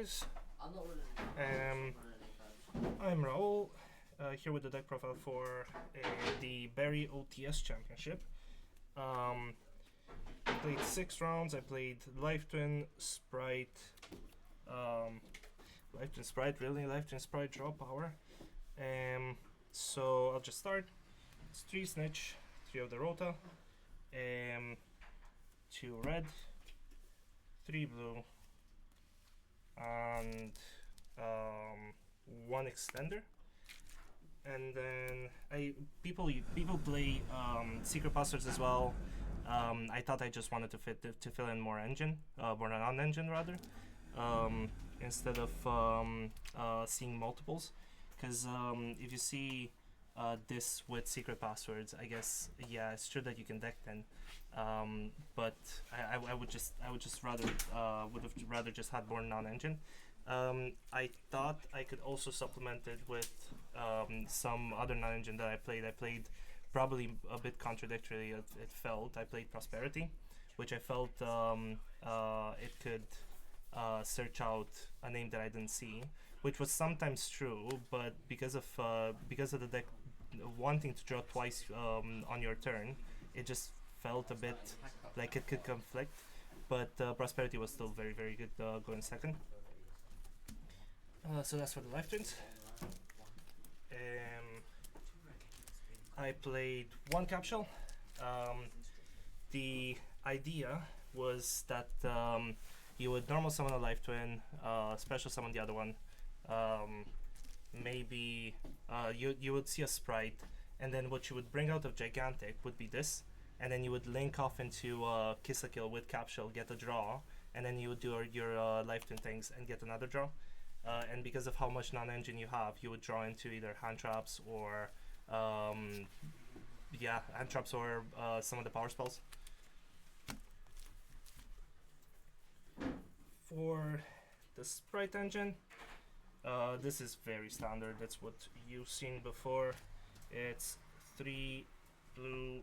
guys. I'm Raoul, here with the deck profile for the Berry OTS Championship. I played 6 rounds. I played Life Twin, Spright, Life Twin Spright, draw power. So I'll just start. It's 3 Snitch, 3 of the Rota, 2 red, 3 blue, and 1 extender. And then people play secret passwords as well. I thought I just wanted to fill in more non-engine rather, instead of seeing multiples. Because if you see this with secret passwords, I guess it's true that you can deck 10, but I would have rather just had more non-engine. I thought I could also supplement it with some other non-engine that I played. I played probably a bit contradictory. It felt I played Prosperity, which I felt it could search out a name that I didn't see, which was sometimes true, but because of the deck wanting to draw twice on your turn, it just felt a bit like it could conflict. But Prosperity was still very, very good going second. So that's for the Life Twins. I played 1 Capsule. The idea was that you would normal summon a Life Twin, special summon the other one. Maybe you would see a Spright, and then what you would bring out of Gigantic would be this, and then you would link off into Kiss a Kill with Capsule, get a draw, and then you would do your Life Twin things and get another draw. And because of how much non-engine you have, you would draw into either hand traps or some of the power spells. For the Spright engine, this is very standard. That's what you've seen before. It's 3 blue,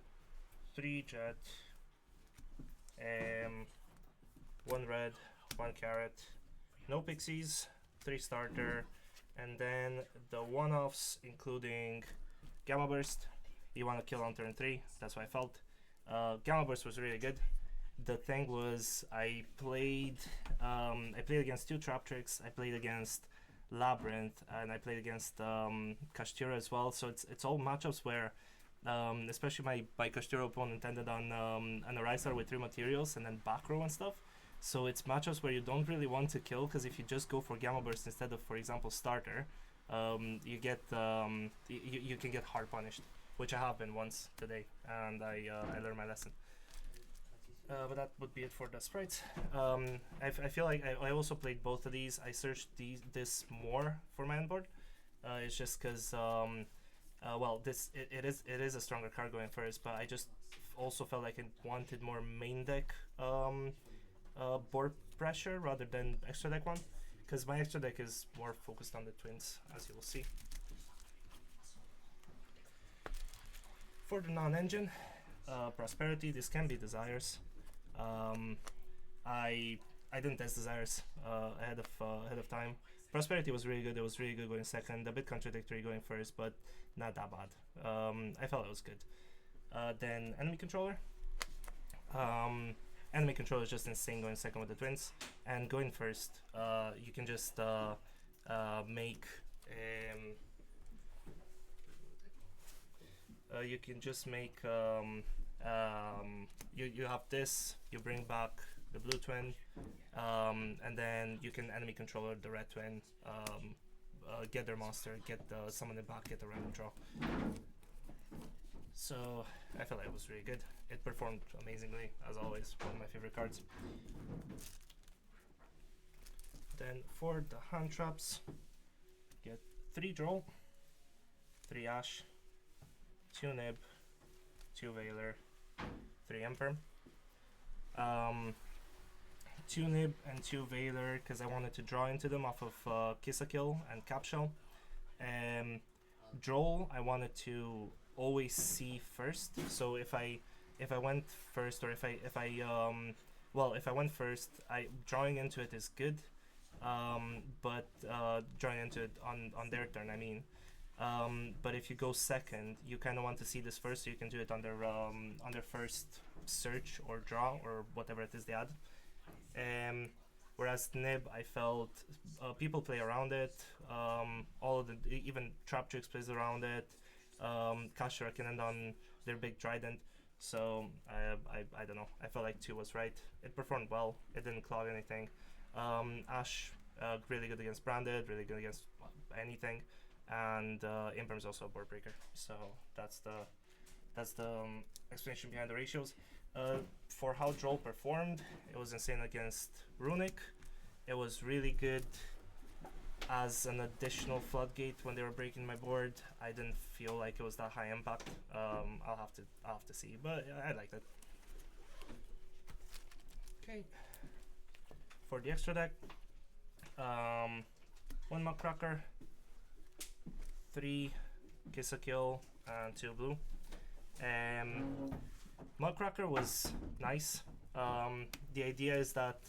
3 jet, 1 red, 1 carrot, no pixies, 3 starter, and then the one-offs including Gamma Burst. You want to kill on turn 3, that's what I felt. Gamma Burst was really good. The thing was, I played against 2 Trap Tricks, I played against Labyrinth, and I played against Kashtira as well, so it's all matchups where especially my Kashtira opponent ended on an Arisar with 3 materials and then back row and stuff. So it's matchups where you don't really want to kill, because if you just go for Gamma Burst instead of, for example, starter, you can get hard punished, which I have been once today, and I learned my lesson. But that would be it for the Sprites. I feel like I also played both of these. I searched this more for my board. It's just because it is a stronger card going first, but I just also felt like it wanted more main deck board pressure rather than extra deck one, because my extra deck is more focused on the twins, as you will see. For the non-engine, Prosperity, this can be Desires. I didn't test Desires ahead of time. Prosperity was really good. It was really good going second. A bit contradictory going first, but not that bad. I felt it was good. Then Enemy Controller. Enemy Controller is just insane going second with the twins, and going first, you can just make you have this, you bring back the blue twin, and then you can enemy controller the red twin, get their monster, summon it back, get the random draw. So I felt like it was really good. It performed amazingly, as always, one of my favorite cards. Then for the hand traps, get 3 Droll, 3 Ash, 2 Nib, 2 Veiler, 3 Emperor. 2 Nib and 2 Veiler because I wanted to draw into them off of Kiss a Kill and Capshell. Droll I wanted to always see first, so if I went first, or if I went first, drawing into it is good. but join into it on their turn. I mean, but if you go second, you kind of want to see this first, so you can do it on their first search or draw or whatever it is they add. Whereas Nib, I felt people play around it. All of the even Trap Tricks plays around it. Kashira can end on their big trident. So I don't know. I felt like 2 was right. It performed well. It didn't clog anything. Ash really good against Branded, really good against anything, and Imperm is also a board breaker. So that's the explanation behind the ratios. For how Droll performed, it was insane against Runic. It was really good as an additional floodgate when they were breaking my board. I didn't feel like it was that high impact. I'll have to see, but I liked it. Okay. For the extra deck, 1 Muckracker, 3 Kiss a Kill, and 2 blue. Mudcracker was nice. The idea is that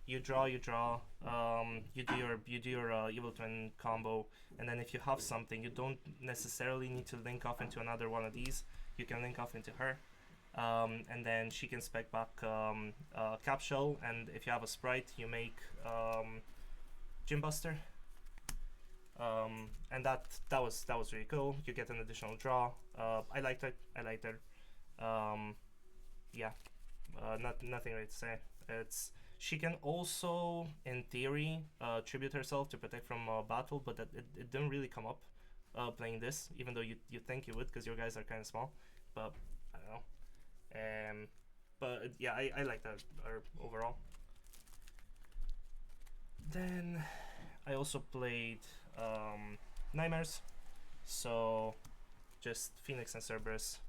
you draw, you do your Evil Twin combo, and then if you have something, you don't necessarily need to link off into another one of these. You can link off into her, and then she can spec back Capshell, and if you have a Spright, you make Gym Buster. And that was really cool. You get an additional draw. I liked it. Yeah, nothing really to say. She can also, in theory, tribute herself to protect from battle, but it didn't really come up playing this, even though you think you would, because your guys are kind of small. But I don't know. But yeah, I like that overall. Then I also played Nightmares, so just Phoenix and Cerberus.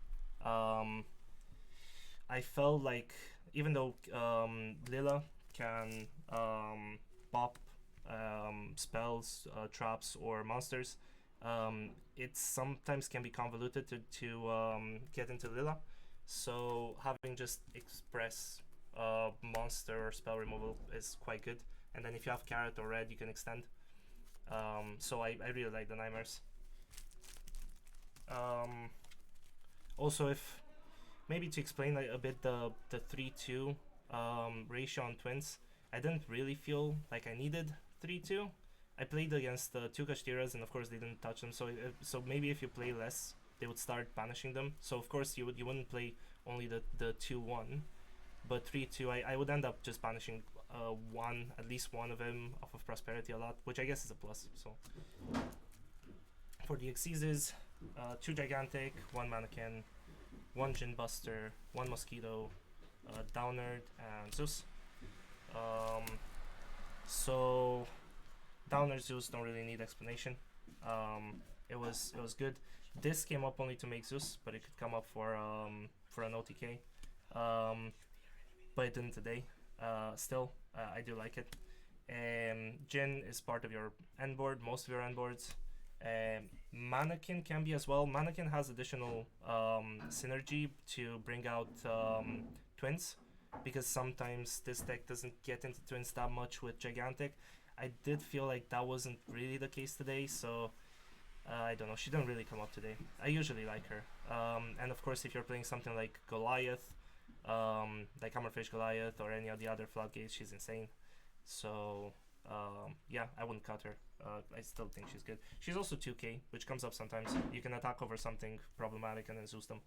I felt like even though Lila can pop spells, traps, or monsters, it sometimes can be convoluted to get into Lila. So having just express monster or spell removal is quite good. And then if you have Carrot or Red, you can extend. So I really like the Nightmares. Also, if maybe to explain a bit the 3-2 ratio on twins, I didn't really feel like I needed 3-2. I played against the 2 Kashtiras, and of course they didn't touch them. So maybe if you play less, they would start banishing them. So of course you wouldn't play only the 2-1, but 3-2 I would end up just banishing at least one of them off of Prosperity a lot, which I guess is a plus. So for the Xyzes, 2 Gigantic, 1 Mannequin, 1 Gin Buster, 1 Mosquito, Downerd, and Zeus. So Downer Zeus don't really need explanation. It was good. This came up only to make Zeus, but it could come up for an OTK. But it didn't today. Still, I do like it. Jin is part of your end board, most of your end boards. Mannequin can be as well. Mannequin has additional synergy to bring out twins, because sometimes this deck doesn't get into twins that much with Gigantic. I did feel like that wasn't really the case today, so I don't know. She didn't really come up today. I usually like her. And of course, if you're playing something like Goliath, like Hammerfish Goliath or any of the other floodgates, she's insane. So yeah, I wouldn't cut her. I still think she's good. She's also 2k, which comes up sometimes. You can attack over something problematic and then Zeus them.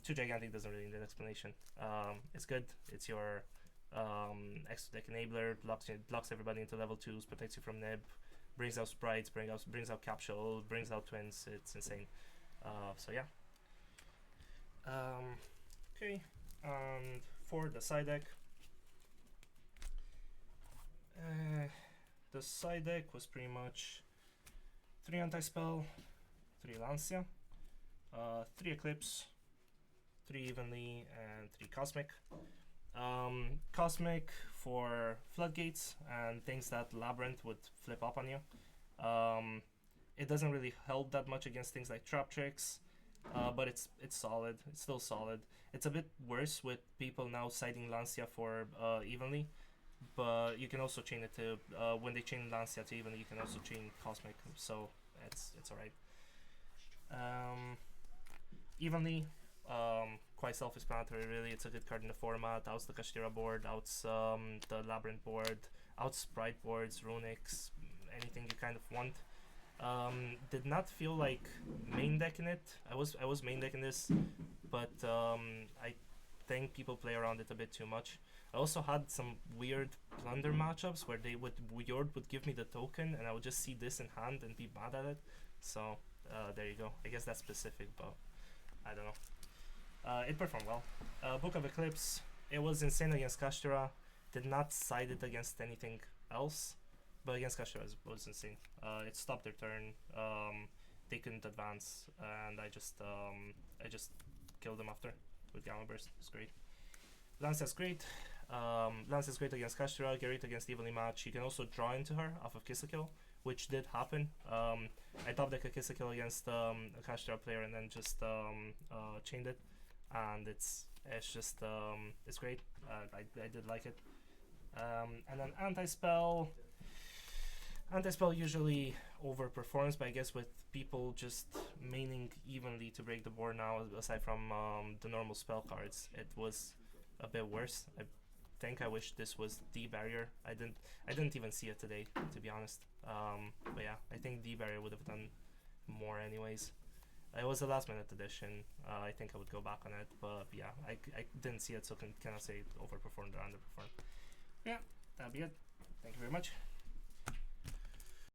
2 Gigantic doesn't really need explanation. It's good. It's your extra deck enabler, blocks everybody into level 2s, protects you from Nib, brings out Sprites, brings out Capsule, brings out Twins. It's insane. So yeah. Okay, and for the side deck, the side deck was pretty much 3 anti-spell, 3 Lancia, 3 Eclipse, 3 Evenly, and 3 Cosmic. Cosmic for floodgates and things that Labyrinth would flip up on you. It doesn't really help that much against things like Trap Tricks, but it's solid. It's still solid. It's a bit worse with people now citing Lancia for Evenly, but you can also chain it to when they chain Lancia to even, you can also chain Cosmic, so it's alright. Evenly, quite self-explanatory really. It's a good card in the format. Outs the Kashtira board, outs the Labyrinth board, outs Spright boards, Runics, anything you kind of want. Did not feel like main decking it. I was main decking this, but I think people play around it a bit too much. I also had some weird plunder matchups where they would Yord would give me the token and I would just see this in hand and be mad at it. So there you go. I guess that's specific, but I don't know. It performed well. Book of Eclipse. It was insane against Kashtira. Did not side it against anything else, but against Kashtira it was insane. It stopped their turn. They couldn't advance, and I just killed them after with Gamma Burst. It's great. Lance's great. Lance's great against Kashtira. Great against Evenly Match. You can also draw into her off of Kiss a Kill, which did happen. I top deck a Kiss a Kill against a Kashtira player and then just chained it, and it's just it's great. I did like it. And then Anti-Spell usually overperforms, but I guess with people just maining evenly to break the board now, aside from the normal spell cards, it was a bit worse. I think I wish this was the barrier. I didn't even see it today, to be honest. But yeah, I think the barrier would have done more anyways. It was a last minute addition. I think I would go back on it, but yeah, I didn't see it, so cannot say it overperformed or underperformed. Yeah, that'd be it. Thank you very much.